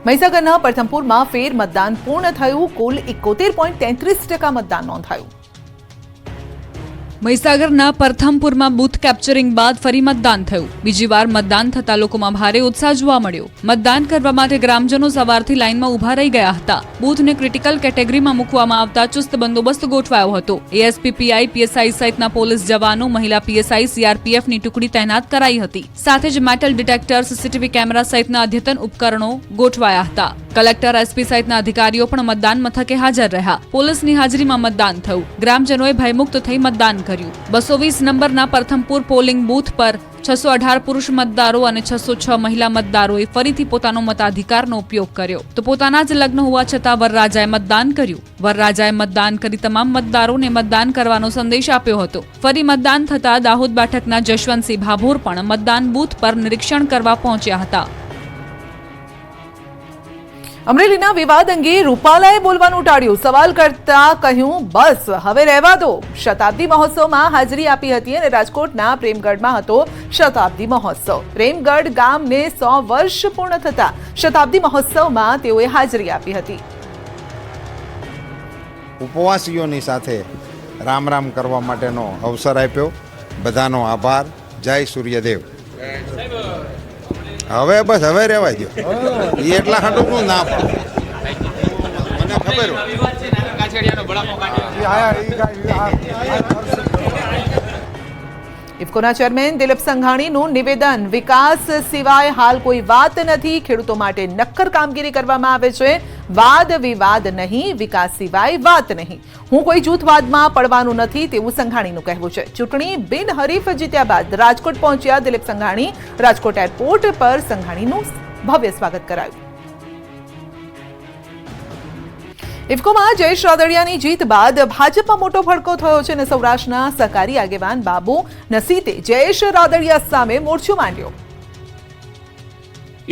મહીસાગરના પ્રથમપુરમાં ફેર મતદાન પૂર્ણ થયું. કુલ 71.33% મતદાન નોંધાયું. મહીસાગરના પ્રથમપુરમાં બૂથ કેપ્ચરિંગ બાદ ફરી મતદાન થયું. બીજી વાર મતદાન થતા લોકોમાં ભારે ઉત્સાહ જોવા મળ્યો. મતદાન કરવા માટે ગ્રામજનો સવારથી લાઇનમાં ઉભા રહી ગયા હતા. બૂથને ક્રિટિકલ કેટેગરીમાં મૂકવામાં આવતા ચુસ્ત બંદોબસ્ત ગોઠવાયો હતો. એએસપી, પીઆઈ, પીએસઆઈ સહિતના પોલીસ જવાનો, મહિલા પીએસઆઈ, સીઆરપીએફની ટુકડી તૈનાત કરાઈ હતી. સાથે જ મેટલ ડિટેક્ટર, સીસીટીવી કેમેરા સહિતના અદ્યતન ઉપકરણો ગોઠવાયા હતા. કલેક્ટર, એસપી સહિતના અધિકારીઓ પણ મતદાન મથકે હાજર રહ્યા. પોલીસની હાજરીમાં મતદાન થયું. ગ્રામજનોએ ભયમુક્ત થઈ મતદાન કર્યું. 220 નંબરના પ્રથમપુર પોલિંગ બૂથ પર 618 પુરુષ મતદારો અને 606 મહિલા મતદારોએ ફરીથી પોતાનો મતાધિકારનો ઉપયોગ કર્યો. તો પોતાના જ લગ્ન હોવા છતાં વરરાજાએ મતદાન કર્યું. વરરાજાએ મતદાન કરી તમામ મતદારોને મતદાન કરવાનો સંદેશ આપ્યો હતો. ફરી મતદાન થતા દાહોદ બેઠકના જશવંતસિંહ ભાભોર પણ મતદાન બૂથ પર નિરીક્ષણ કરવા પહોંચ્યા હતા. અમરેલીના વિવાદ અંગે રૂપાલાએ બોલવાનું ટાળ્યું. સવાલ કરતા કહ્યું, બસ હવે રહેવા દો. શતાબ્દી મહોત્સવમાં હાજરી આપી હતી અને રાજકોટના પ્રેમગઢમાં હતો શતાબ્દી મહોત્સવ. પ્રેમગઢ ગામને 100 વર્ષ પૂર્ણ થતા શતાબ્દી મહોત્સવમાં તેઓએ હાજરી આપી હતી. ઉપવાસીઓની સાથે રામ રામ કરવા માટેનો અવસર આપ્યો. બધાનો આભાર. જય સૂર્યદેવ. હવે બસ હવે રહેવા દો. એ એટલા હાટું ના મને ખબર. ઇફકોના ચેરમેન દિલીપ સંઘાણીનું નિવેદન, વિકાસ સિવાય હાલ કોઈ વાત નથી. ખેડૂતો માટે નક્કર કામગીરી કરવામાં આવે છે. વાદ વિવાદ નહીં, વિકાસ સિવાય વાત નહીં. હું કોઈ જૂથવાદમાં પડવાનું નથી તેવું સંઘાણીનું કહેવું છે. ચૂંટણી બિનહરીફ જીત્યા બાદ રાજકોટ પહોંચ્યા દિલીપ સંઘાણી. રાજકોટ એરપોર્ટ પર સંઘાણીનું ભવ્ય સ્વાગત કરાયું. ઇફકોમાં જયેશ રાદડિયાની જીત બાદ ભાજપમાં મોટો ભડકો થયો છે અને સૌરાષ્ટ્રના સહકારી આગેવાન બાબુ નસીતે જયેશ રાદડિયા સામે મોરચો માંડ્યો.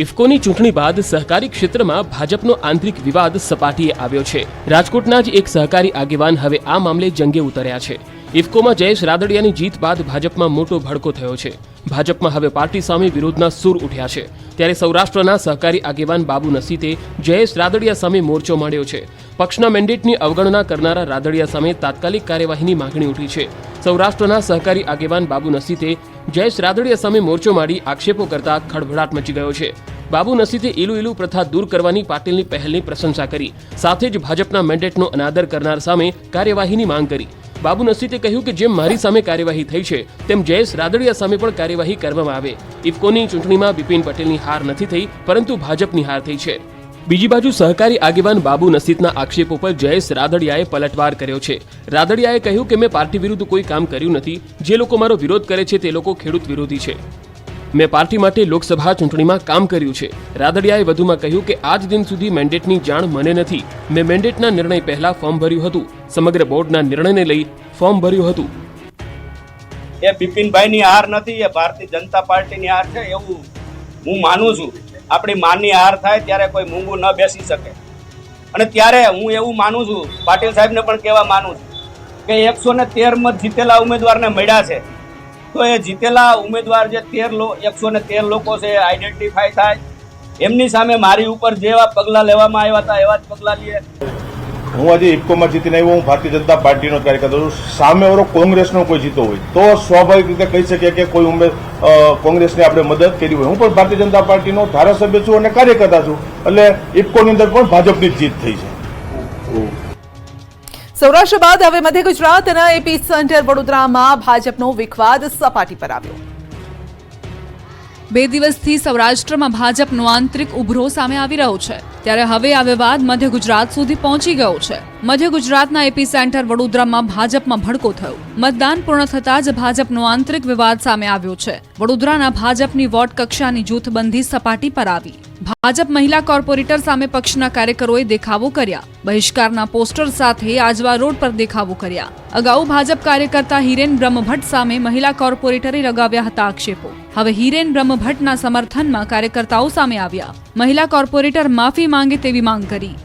ઇફકોની ચૂંટણી બાદ સહકારી ક્ષેત્રમાં ભાજપનો આંતરિક વિવાદ સપાટીએ આવ્યો છે. રાજકોટના જ એક સહકારી આગેવાન હવે આ મામલે જંગે ઉતર્યા છે. ઇફકોમાં જયેશ રાદડિયાની જીત બાદ ભાજપમાં મોટો ભડકો થયો છે. ભાજપમાં હવે પાર્ટી સામે વિરોધના સૂર ઉઠ્યા છે. ત્યારે સૌરાષ્ટ્રના સહકારી આગેવાન બાબુ નસીતે જયેશ રાદડિયા સામે મોરચો માંડ્યો છે. પક્ષના મેન્ડેટની અવગણના કરનારા રાદડિયા સામે તાત્કાલિક કાર્યવાહીની માંગણી ઉઠી છે. સૌરાષ્ટ્રના સહકારી આગેવાન બાબુ નસીતે જયેશ રાદડિયા સામે મોરચો માંડી આક્ષેપો કરતા ખળભળાટ મચી ગયો છે. બાબુ નસીતે ઈલુ પ્રથા દૂર કરવાની પાટીલની પહેલની પ્રશંસા કરી. સાથે જ ભાજપના મેન્ડેટનો અનાદર કરનાર સામે કાર્યવાહીની માંગ કરી. બાબુ નસીતે કહ્યું કે જેમ મારી સામે કાર્યવાહી થઈ છે તેમ જયેશ રાદડિયા સામે પણ કાર્યવાહી કરવામાં આવે. ઇફકોની ચૂંટણીમાં બિપિન પટેલની હાર નથી થઈ, પરંતુ ભાજપની હાર થઈ છે. બીજી બાજુ સહકારી આગેવાન બાબુ નસીતના આક્ષેપો પર જયેશ રાદડિયાએ પલટવાર કર્યો છે. રાદડિયાએ કહ્યું કે મેં પાર્ટી વિરુદ્ધ કોઈ કામ કર્યું નથી. જે લોકો મારો વિરોધ કરે છે તે લોકો ખેડૂત વિરોધી છે. મેં પાર્ટી માટે લોકસભા ચૂંટણીમાં કામ કર્યું છે. રાદડિયાએ વધુમાં કહ્યું કે આજ દિન સુધી મેન્ડેટની જાણ મને નથી. મેં મેન્ડેટના નિર્ણય પહેલા ફોર્મ ભર્યું હતું. સમગ્ર બોર્ડના નિર્ણયને લઈ ફોર્મ ભર્યું હતું. એ બિપિનભાઈની હાર નથી, એ ભારતીય જનતા પાર્ટીની હાર છે એવું હું માનું છું. આપણી માની હાર થાય ત્યારે કોઈ મૂંગું ન બેસી શકે. અને ત્યારે હું એવું માનું છું, પાટીલ સાહેબને પણ કહેવા માનું છું કે 113 મત જીતેલા ઉમેદવારને મળ્યા છે. તો એ જીતેલા ઉમેદવાર જે 113 લોકો છે આઈડેન્ટિફાય થાય. એમની સામે મારી ઉપર જેવા પગલાં લેવામાં આવ્યા હતા એવા જ પગલાં લઈએ. હું આજે ઇફકોમાં જીતીને આવ્યો. હું ભારતીય જનતા પાર્ટીનો કાર્યકર્તા છું. સામેવાળો કોંગ્રેસનો કોઈ જીતો હોય તો સ્વાભાવિક રીતે કહી શકીએ કે કોઈ કોંગ્રેસને આપણે મદદ કરી હોય. હું પણ ભારતીય જનતા પાર્ટીનો ધારાસભ્ય છું અને કાર્યકર્તા છું. એટલે ઇફકોની અંદર પણ ભાજપની જ જીત થઈ છે. સૌરાષ્ટ્ર બાદ હવે મધ્ય ગુજરાતના એપી સેન્ટર વડોદરામાં ભાજપનો વિખવાદ સપાટી પર આવ્યો. 2 દિવસથી સૌરાષ્ટ્રમાં ભાજપનો આંતરિક ઉભરો સામે આવી રહ્યો છે. ત્યારે હવે આ વિવાદ મધ્ય ગુજરાત સુધી પહોંચી ગયો છે. મધ્ય ગુજરાતના એપી સેન્ટર વડોદરામાં ભાજપમાં ભડકો થયો. મતદાન પૂર્ણ થતાં જ ભાજપનો આંતરિક વિવાદ સામે આવ્યો છે. વડોદરાના ભાજપની વોર્ડ કક્ષાની જૂથબંધી સપાટી પર આવી. ભાજપ મહિલા કોર્પોરેટર સામે પક્ષના કાર્યકરોએ દેખાવો કર્યા. બહિષ્કારના પોસ્ટર સાથે આજવા રોડ પર દેખાવો કર્યા. અગાઉ ભાજપ કાર્યકર્તા હિરેન બ્રહ્મભટ્ટ સામે મહિલા કોર્પોરેટરે લગાવ્યા હતા આક્ષેપો. હવે હિરેન બ્રહ્મભટ્ટના સમર્થનમાં કાર્યકર્તાઓ સામે આવ્યા. મહિલા કોર્પોરેટર માફી માંગે તેવી માંગ કરી.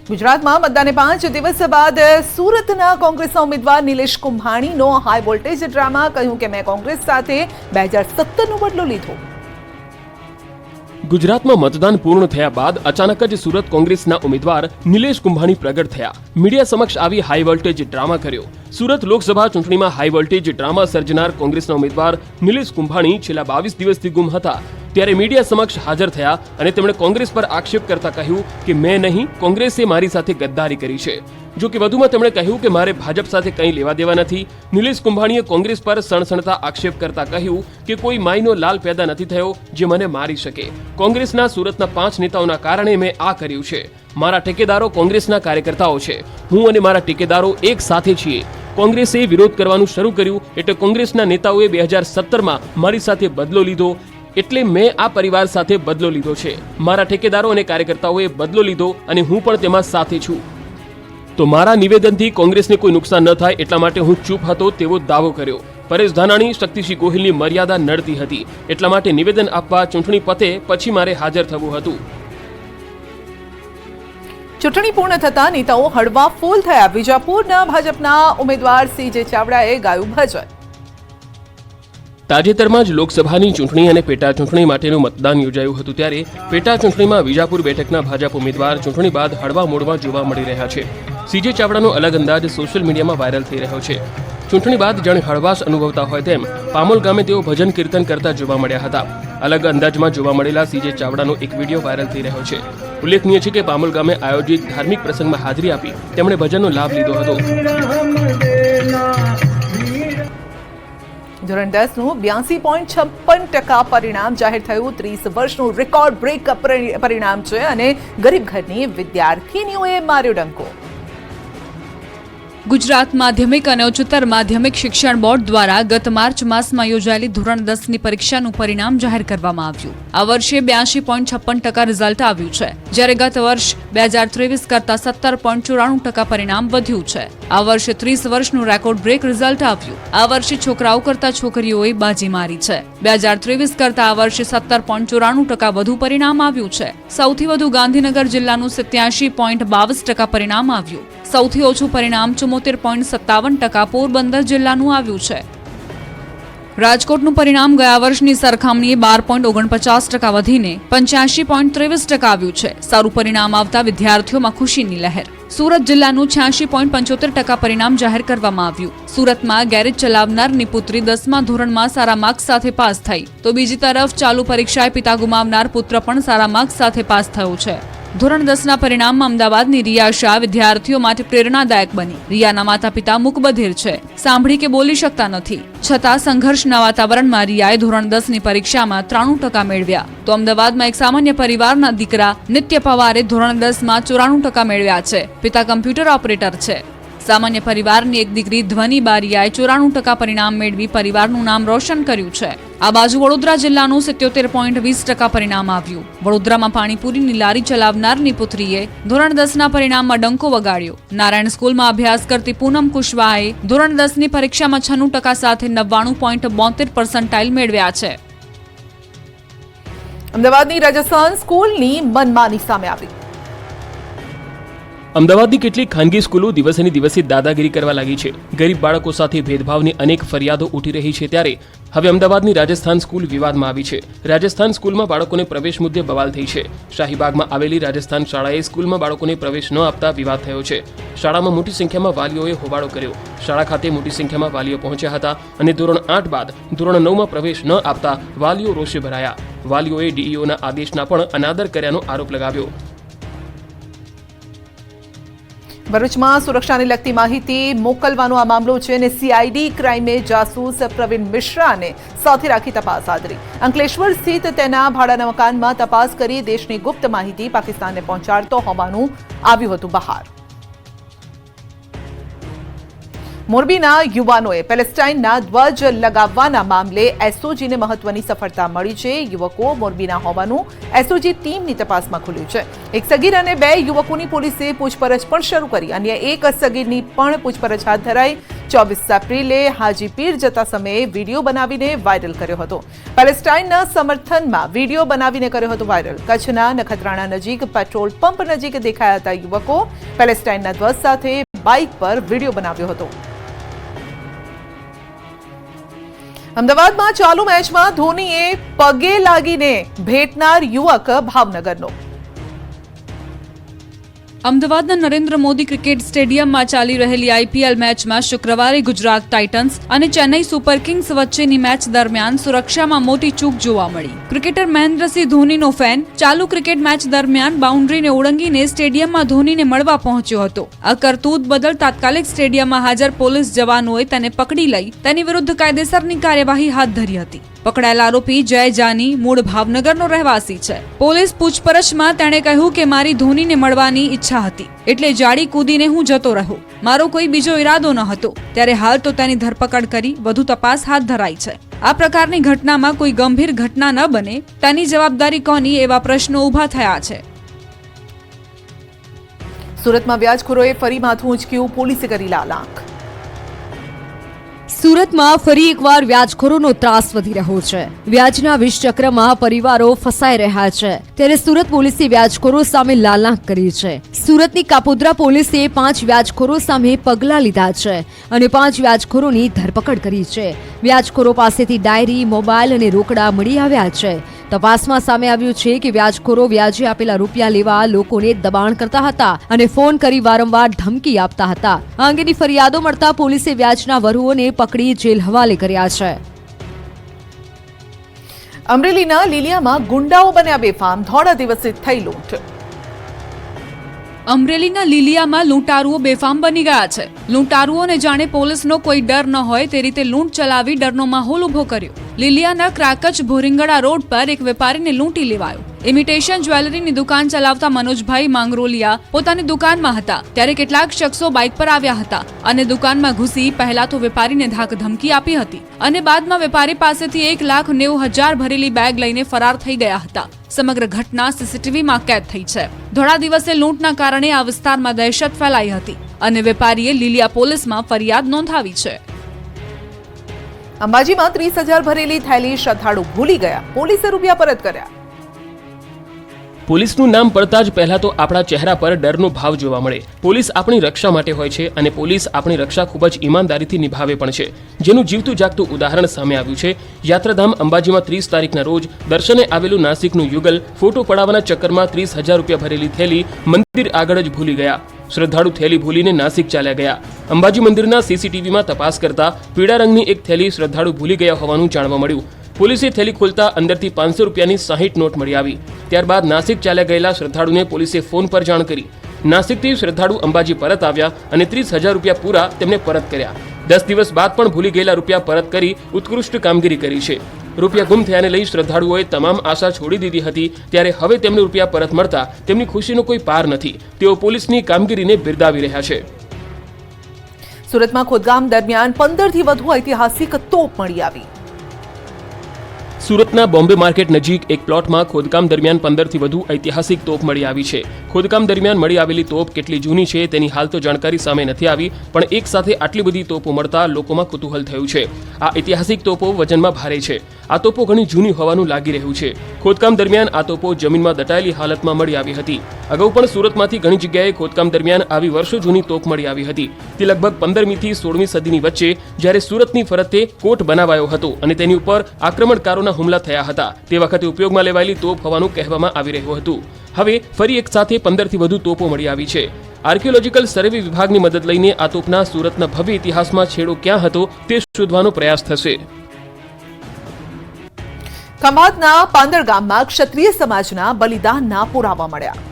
ગુજરાતમાં મતદાને 5 દિવસ બાદ સુરતના કોંગ્રેસના ઉમેદવાર નિલેશ કુંભાણીનો હાઈ વોલ્ટેજ ડ્રામા. કહ્યું કે મેં કોંગ્રેસ સાથે 2017નો બદલો લીધો. ગુજરાતમાં મતદાન પૂર્ણ થયા બાદ અચાનક જ સુરત કોંગ્રેસના ઉમેદવાર નિલેશ કુંભાણી પ્રગટ થયા. મીડિયા સમક્ષ આવી હાઈ વોલ્ટેજ ડ્રામા કર્યો. સુરત લોકસભા ચૂંટણીમાં હાઈ વોલ્ટેજ ડ્રામા સર્જનાર કોંગ્રેસના ઉમેદવાર નિલેશ કુંભાણી છેલ્લા 22 દિવસથી ગુમ હતા. ત્યારે મીડિયા સમક્ષ હાજર થયા અને તેમણે કોંગ્રેસ પર આક્ષેપ કરતા કહ્યું કે મેં નહીં, કોંગ્રેસે મારી સાથે ગદ્દારી કરી છે. જો કે વધુમાં તેમણે કહ્યું કે મારે ભાજપ સાથે કંઈ લેવા દેવા નથી. નિલેશ કુંભાણીએ કોંગ્રેસ પર સણસણતા આક્ષેપ કરતા કહ્યું કે કોઈ માયનો લાલ પેદા નથી થયો જે મને મારી શકે. કોંગ્રેસના સુરતના 5 નેતાઓના કારણે મેં આ કર્યું છે. મારા ટેકેદારો કોંગ્રેસના કાર્યકર્તાઓ છે. હું અને મારા ટેકેદારો એક સાથે છીએ. કોંગ્રેસે વિરોધ કરવાનું શરૂ કર્યું એટલે કોંગ્રેસના નેતાઓએ 2017માં મારી સાથે બદલો લીધો. એટલે મેં આ પરિવાર સાથે બદલો લીધો છે. મારા ઠેકેદારો અને કાર્યકર્તાઓએ બદલો લીધો અને હું પણ તેમાં સાથે છું. તો મારા નિવેદનથી કોંગ્રેસને કોઈ નુકસાન ન થાય એટલા માટે હું ચૂપ હતો તેવો દાવો કર્યો. પરેશ ધાનાણી, શક્તિસિંહ ગોહિલની મર્યાદા નડતી હતી એટલા માટે નિવેદન આપવા ચૂંટણી પતે પછી મારે હાજર થવું હતું. ચૂંટણી પૂર્ણ થતા નેતાઓ હળવા ફૂલ થયા. વિજાપુરના ભાજપના ઉમેદવાર CJ ચાવડાએ ગાયું ભજન. તાજેતરમાં જ લોકસભાની ચૂંટણી અને પેટા ચૂંટણી માટેનું મતદાન યોજાયું હતું. ત્યારે પેટા ચૂંટણીમાં વિજાપુર બેઠકના ભાજપ ઉમેદવાર ચૂંટણી બાદ હળવા મૂડમાં જોવા મળી રહ્યા છે. CJ ચાવડાનો અલગ અંદાજ સોશિયલ મીડિયામાં વાયરલ થઈ રહ્યો છે. ચૂંટણી બાદ જાણે હળવાશ અનુભવતા હોય તેમ પામોલ ગામે તેઓ ભજન કીર્તન કરતા જોવા મળ્યા હતા. અલગ અંદાજમાં જોવા મળેલા CJ ચાવડાનો એક વિડીયો વાયરલ થઈ રહ્યો છે. ઉલ્લેખનીય છે કે પામોલ ગામે આયોજિત ધાર્મિક પ્રસંગમાં હાજરી આપી તેમણે ભજનનો લાભ લીધો હતો. ધોરણ 10નું 82.56% પરિણામ જાહેર થયું. 30 વર્ષનું રેકોર્ડ બ્રેક પરિણામ છે અને ગરીબ ઘરની વિદ્યાર્થીનીઓએ માર્યો ડંકો. ગુજરાત માધ્યમિક અને ઉચ્ચતર માધ્યમિક શિક્ષણ બોર્ડ દ્વારા ગત માર્ચ માસમાં યોજાયેલી ધોરણ 10ની પરીક્ષાનું પરિણામ જાહેર કરવામાં આવ્યું. આ વર્ષે 82.56% રિઝલ્ટ આવ્યું છે, જ્યારે ગત વર્ષ 2023 કરતા 17.94% પરિણામ વધ્યું છે. આ વર્ષે 30 વર્ષનું રેકોર્ડ બ્રેક રિઝલ્ટ આવ્યું. આ વર્ષે છોકરાઓ કરતા છોકરીઓએ બાજી મારી છે. 2023 કરતા આ વર્ષે 17.94% વધુ પરિણામ આવ્યું છે. સૌથી વધુ ગાંધીનગર જિલ્લાનું 87.22% પરિણામ આવ્યું. સૌથી ઓછું પરિણામ 74.57% પોરબંદર જિલ્લાનું આવ્યું છે. રાજકોટનું પરિણામ ગયા વર્ષની સરખામણીએ 12.49% વધીને 85.23% આવ્યું છે. સારું પરિણામ આવતા વિદ્યાર્થીઓમાં ખુશીની લહેર. સુરત જિલ્લાનું 86.75% પરિણામ જાહેર કરવામાં આવ્યું. સુરતમાં ગેરેજ ચલાવનારની પુત્રી 10મા ધોરણમાં સારા માર્ક્સ સાથે પાસ થઈ, તો બીજી તરફ ચાલુ પરીક્ષાએ પિતા ગુમાવનાર પુત્ર પણ સારા માર્ક્સ સાથે પાસ થયો છે. ધોરણ 10ના પરિણામમાં અમદાવાદની રિયા શાહ વિદ્યાર્થીઓ માટે પ્રેરણાદાયક બની. રિયાના માતા પિતા મૂકબધિર છે, સાંભળી કે બોલી શકતા નથી. છતાં સંઘર્ષના વાતાવરણમાં રિયાએ ધોરણ 10ની પરીક્ષામાં 93% મેળવ્યા. તો અમદાવાદમાં એક સામાન્ય પરિવારના દીકરા નિત્ય પવારે ધોરણ 10માં 94% મેળવ્યા છે. પિતા કમ્પ્યુટર ઓપરેટર છે. સામાન્ય પરિવારની એક દીકરી ધ્વની બારિયાએ 94% પરિણામ મેળવી પરિવારનું નામ રોશન કર્યું છે. આ બાજુ વડોદરા જિલ્લાનું 77.20% પરિણામ આવ્યું. વડોદરામાં પાણીપુરીની લારી ચલાવનારની પુત્રીએ ધોરણ 10ના પરિણામમાં ડંકો વગાડ્યો. નારાયણ સ્કૂલમાં અભ્યાસ કરતી પૂનમ કુશવાહાએ ધોરણ 10ની પરીક્ષામાં 96% સાથે 99.72% મેળવ્યા છે. અમદાવાદની રાજસ્થાન સ્કૂલની મનમાની સામે આવી. અમદાવાદની કેટલીક ખાનગી સ્કૂલો દિવસેને દિવસે દાદાગીરી કરવા લાગી છે. ગરીબ બાળકો સાથે ભેદભાવની અનેક ફરિયાદો ઉઠી રહી છે. ત્યારે હવે અમદાવાદની રાજસ્થાન સ્કૂલ વિવાદમાં આવી છે. રાજસ્થાન સ્કૂલમાં બાળકોને પ્રવેશ મુદ્દે બવાલ થઈ છે. શાહીબાગમાં આવેલી રાજસ્થાન શાળાએ સ્કૂલમાં બાળકોને પ્રવેશ ન આપતા વિવાદ થયો છે. શાળામાં મોટી સંખ્યામાં વાલીઓએ હોબાળો કર્યો. શાળા ખાતે મોટી સંખ્યામાં વાલીઓ પહોંચ્યા હતા અને ધોરણ 8 બાદ ધોરણ 9માં પ્રવેશ ન આપતા વાલીઓ રોષે ભરાયા. વાલીઓએ ડીઈઓના આદેશના પણ અનાદર કર્યાનો આરોપ લગાવ્યો. ભરૂચમાં સુરક્ષાને લગતી માહિતી મોકલવાનો આ મામલો છે અને CID ક્રાઇમે જાસૂસ પ્રવીણ મિશ્રાને સાથે રાખી તપાસ હાથ ધરી. અંકલેશ્વર સ્થિત તેના ભાડાના મકાનમાં તપાસ કરી દેશની ગુપ્ત માહિતી પાકિસ્તાનને પહોંચાડતો હોવાનું આવ્યું હતું બહાર. મોરબીના યુવાનોએ પેલેસ્ટાઇનના ધ્વજ લગાવવાના મામલે એસઓજીને મહત્વની સફળતા મળી છે. યુવકો મોરબીના હોવાનું એસઓજી ટીમની તપાસમાં ખુલ્યું છે. એક સગીર અને 2 યુવકોની પોલીસે પૂછપરછ પણ શરૂ કરી. અન્ય એક સગીરની પણ પૂછપરછ હાથ ધરાઈ. 24 એપ્રિલે હાજીપીર જતા સમયે વિડીયો બનાવીને વાયરલ કર્યો હતો. પેલેસ્ટાઇનના સમર્થનમાં વિડીયો બનાવીને કર્યો હતો વાયરલ. કચ્છના નખત્રાણા નજીક પેટ્રોલ પંપ નજીક દેખાયા હતા યુવકો. પેલેસ્ટાઇનના ધ્વજ સાથે બાઇક પર વિડીયો બનાવ્યો હતો. અમદાવાદમાં ચાલુ મેચમાં ધોનીએ પગે લાગીને ભેટનાર યુવક ભાવનગરનો. અમદાવાદના નરેન્દ્ર મોદી ક્રિકેટ સ્ટેડિયમમાં ચાલી રહેલી આઈપીએલ મેચમાં શુક્રવારે ગુજરાત ટાઇટન્સ અને ચેન્નઈ સુપર કિંગ્સ વચ્ચેની મેચ દરમિયાન સુરક્ષામાં મોટી ચૂક જોવા મળી. ક્રિકેટર મહેન્દ્રસિંહ ધોનીનો ફેન ચાલુ ક્રિકેટ મેચ દરમિયાન બાઉન્ડ્રીને ઓળંગીને સ્ટેડિયમમાં ધોનીને મળવા પહોંચ્યો હતો. આ કરતૂત બદલ તાત્કાલિક સ્ટેડિયમમાં હાજર પોલીસ જવાનોએ તેને પકડી લઈ તેની વિરુદ્ધ કાયદેસરની કાર્યવાહી હાથ ધરી હતી. પકડાયેલ આરોપી જય જાની મૂળ ભાવનગરનો રહેવાસી છે. પોલીસ પૂછપરછમાં તેણે કહ્યું કે મારી ધોનીને મળવાની ઈચ્છા હતી એટલે જાડી કૂદીને હું જતો રહ્યો. મારો કોઈ બીજો ઈરાદો ન હતો. ત્યારે હાલ તો તેની ધરપકડ કરી વધુ તપાસ હાથ ધરાઈ છે. આ પ્રકારની ઘટનામાં કોઈ ગંભીર ઘટના ન બને તેની જવાબદારી કોની એવા પ્રશ્નો ઊભા થયા છે. સુરતમાં વ્યાજખોરોએ ફરી માથું ઉંચક્યું, પોલીસે કરી લાલાંક. સુરતમાં ફરી એકવાર વ્યાજખોરોનો ત્રાસ વધી રહ્યો છે. વ્યાજના વિષચક્રમાં પરિવારો ફસાઈ રહ્યા છે. ત્યારે સુરત પોલીસે વ્યાજખોરો સામે લાલાંક કરી છે. સુરતની કાપોદ્રા પોલીસે 5 વ્યાજખોરો સામે પગલાં લીધા છે અને 5 વ્યાજખોરોની ધરપકડ કરી છે. વ્યાજખોરો પાસેથી ડાયરી, મોબાઈલ અને રોકડા મળી આવ્યા છે. તપાસમાં સામે આવ્યું છે કે વ્યાજખોરો વ્યાજે આપેલા રૂપિયા લેવા લોકોને દબાણ કરતા હતા અને ફોન કરી વારંવાર ધમકી આપતા હતા. આ અંગેની ફરિયાદો મળતા પોલીસે વ્યાજના વરુઓને પકડી જેલ હવાલે કર્યા છે. અમરેલીના લીલિયામાં ગુંડાઓ બન્યા બેફામ, થોડા દિવસે થઈ લૂંટ. અમરેલીના લીલિયામાં લૂંટારુઓ બેફામ બની ગયા છે. લૂંટારુઓને જાણે પોલીસનો કોઈ ડર ન હોય તે રીતે લૂંટ ચલાવી ડરનો માહોલ ઉભો કર્યો. લીલિયાના ક્રાકચ ભોરિંગડા રોડ પર એક વેપારીને લૂંટી લેવાયો. ઇમિટેશન જ્વેલરીની દુકાન ચલાવતા મનોજભાઈ માંગરોલિયા પોતાની દુકાનમાં હતા ત્યારે કેટલાક શખ્સો બાઇક પર આવ્યા હતા અને દુકાનમાં ઘૂસી પહેલા તો વેપારીને ધાક ધમકી આપી હતી અને બાદમાં વેપારી પાસેથી 1,90,000 ભરેલી બેગ લઈને ફરાર થઈ ગયા હતા. સમગ્ર ઘટના સીસીટીવીમાં કેદ થઈ છે. થોડા દિવસે લૂંટના કારણે આ વિસ્તારમાં દહેશત ફેલાઈ હતી અને વેપારીએ લીલિયા પોલીસમાં ફરિયાદ નોંધાવી છે. અંબાજીમાં 30,000 ભરેલી થેલી શ્રદ્ધાળુ ભૂલી ગયા, પોલીસે રૂપિયા પરત કર્યા. પોલીસનું નામ પડતા જ પહેલા તો આપણા ચહેરા પર ડરનો ભાવ જોવા મળે. પોલીસ આપણી રક્ષા માટે હોય છે અને પોલીસ આપણી રક્ષા ખૂબ જ ઈમાનદારીથી નિભાવે પણ છે, જેનું જીવતું જાગતું ઉદાહરણ સામે આવ્યું છે. યાત્રાધામ અંબાજીમાં 30 તારીખના રોજ દર્શને આવેલું નાસિકનું યુગલ ફોટો પડાવવાના ચક્કરમાં 30,000 રૂપિયા ભરેલી થેલી મંદિર આગળ જ ભૂલી ગયા. શ્રદ્ધાળુ થેલી ભૂલીને નાસિક ચાલ્યા ગયા. અંબાજી મંદિરના સીસીટીવીમાં તપાસ કરતા પીળા રંગની એક થેલી શ્રદ્ધાળુ ભૂલી ગયા હોવાનું જાણવા મળ્યું. પોલીસે થેલી ખોલતા અંદરથી 500 રૂપિયાની 60 નોટ મળી આવી. ત્યારબાદ નાસિક ચાલ્યા ગયેલા શ્રદ્ધાળુને પોલીસે ફોન પર જાણ કરી. નાસિકથી શ્રદ્ધાળુ અંબાજી પરત આવ્યા અને 30,000 રૂપિયા પૂરા તેમને પરત કર્યા. 10 દિવસ બાદ પણ ભૂલી ગયેલા રૂપિયા પરત કરી ઉત્કૃષ્ટ કામગીરી કરી છે. રૂપિયા ગુમ થયાને લઈ શ્રદ્ધાળુઓએ તમામ આશા છોડી દીધી હતી. ત્યારે હવે તેમને રૂપિયા પરત મળતા તેમની ખુશીનો કોઈ પાર નથી. તેઓ પોલીસની કામગીરીને બિરદાવી રહ્યા છે. સુરતમાં ખોદકામ દરમિયાન 15થી વધુ ઐતિહાસિક તોપ મળી આવી. સુરતના બોમ્બે માર્કેટ નજીક એક પ્લોટમાં ખોદકામ દરમિયાન 15થી વધુ ઐતિહાસિક તોપ મળી આવી છે. ખોદકામ દરમિયાન મળી આવેલી તોપ કેટલી જૂની છે તેની હાલ તો જાણકારી સામે નથી આવી, પણ એક સાથે આટલી બધી તોપો મળતા લોકોમાં કુતૂહલ થયું છે. આ ઐતિહાસિક તોપો વજનમાં ભારે છે. આ તોપો ઘણી જૂની હોવાનું લાગી રહ્યું છે. ખોદકામ દરમિયાન આ તોપો જમીનમાં દટાયેલી હાલતમાં મળી આવી હતી. અગાઉ પણ સુરતમાંથી ઘણી જગ્યાએ ખોદકામ દરમિયાન આવી વર્ષો જૂની તોપ મળી આવી હતી. તે લગભગ 15મી થી 16મી સદીની વચ્ચે જ્યારે સુરતની ફરતે કોટ બનાવાયો હતો અને તેની ઉપર આક્રમણકારોના હુમલા થયા હતા તે વખતે ઉપયોગમાં લેવાયેલી તોપ હોવાનું કહેવામાં આવી રહ્યું હતું. હવે ફરી એક સાથે 15થી વધુ તોપો મળી આવી છે. આર્કિયોલોજીકલ સર્વે વિભાગની મદદ લઈને આ તોપના સુરતના ભવ્ય ઇતિહાસમાં છેડો ક્યાં હતો તે શોધવાનો પ્રયાસ થશે. ખંભાતના પાંદડ ગામમાં ક્ષત્રિય સમાજના બલિદાનના પુરાવા મળ્યા.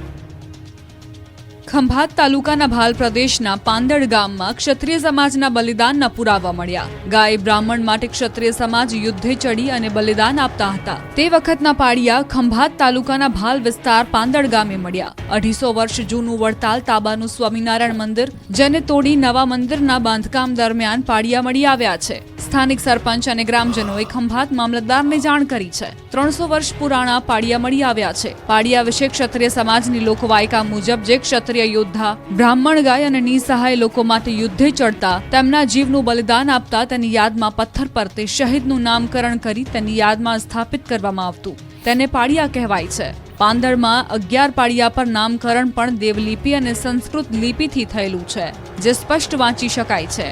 ખંભાત તાલુકાના ભાલ પ્રદેશના પાંદડ ગામમાં ક્ષત્રિય સમાજના બલિદાનના પુરાવા મળ્યા. ગાય બ્રાહ્મણ માટે ક્ષત્રિય સમાજ યુદ્ધે ચડી અને બલિદાન આપતા હતા. તે વખતના પાડિયા ખંભાત તાલુકાના ભાલ વિસ્તાર પાંદડ ગામે મળ્યા. 250 વર્ષ જૂનું વડતાલ તાબાનું સ્વામિનારાયણ મંદિર જેને તોડી નવા મંદિરના બાંધકામ દરમિયાન પાડિયા મળી આવ્યા છે. સ્થાનિક સરપંચ અને ગ્રામજનોએ ખંભાત મામલતદારને જાણ કરી છે. 300 વર્ષ પુરાણા પાડિયા મળી આવ્યા છે. પાડિયા વિશે ક્ષત્રિય સમાજની લોકવાયકા મુજબ જે ક્ષત્રિય યોદ્ધા બ્રાહ્મણ ગાય અને નિસહાય લોકો માટે યુદ્ધે ચડતા તેમના જીવનું બલિદાન આપતા તેની યાદમાં પથ્થર પર તે શહીદનું નામકરણ કરી તેની યાદમાં સ્થાપિત કરવામાં આવતું તેને પાડિયા કહેવાય છે. પાંદડમાં 11 પાડિયા પર નામકરણ પણ દેવલિપિ અને સંસ્કૃત લિપિથી થયેલું છે જે સ્પષ્ટ વાંચી શકાય છે.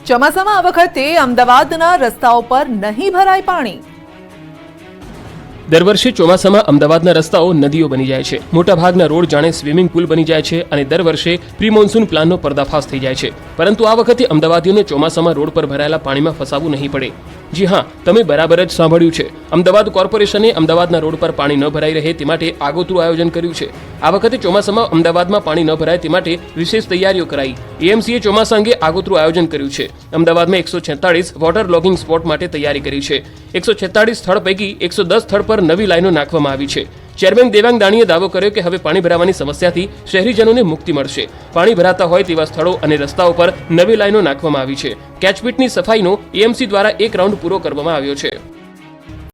ચોમાસામાં આ વખતે અમદાવાદના રસ્તાઓ પર નહીં ભરાય પાણી. દર વર્ષે ચોમાસામાં અમદાવાદના રસ્તાઓ નદીઓ બની જાય છે. મોટાભાગના રોડ જાણે સ્વિમિંગ પુલ બની જાય છે અને દર વર્ષે પ્રી મોન્સૂન પ્લાનનો પર્દાફાશ થઈ જાય છે. પરંતુ આ વખતે અમદાવાદીઓને ચોમાસામાં રોડ પર ભરાયેલા પાણીમાં ફસાવવું નહીં પડે. જી હા, તમે બરાબર જ સાંભળ્યું છે. અમદાવાદ કોર્પોરેશને અમદાવાદના રોડ પર પાણી ન ભરાઈ રહે તે માટે આગોતરું આયોજન કર્યું છે. આ વખતે ચોમાસામાં અમદાવાદમાં પાણી ન ભરાય તે માટે વિશેષ તૈયારીઓ કરાઈ. એએમસીએ ચોમાસા અંગે આગોતરું આયોજન કર્યું છે. અમદાવાદમાં 146 વોટર લોગિંગ સ્પોટ માટે તૈયારી કરી છે. 146 સ્થળ પૈકી 110 સ્થળ પર નવી લાઈનો નાખવામાં આવી છે. ચેરમેન દેવાંગ દાણીએ દાવો કર્યો કે હવે પાણી ભરાવાની સમસ્યાથી શહેરીજનોને મુક્તિ મળશે. પાણી ભરાતા હોય તેવા સ્થળો અને રસ્તાઓ પર નવી લાઈનો નાખવામાં આવી છે. કેચપીટની સફાઈનો એએમસી દ્વારા એક રાઉન્ડ પૂરો કરવામાં આવ્યો છે.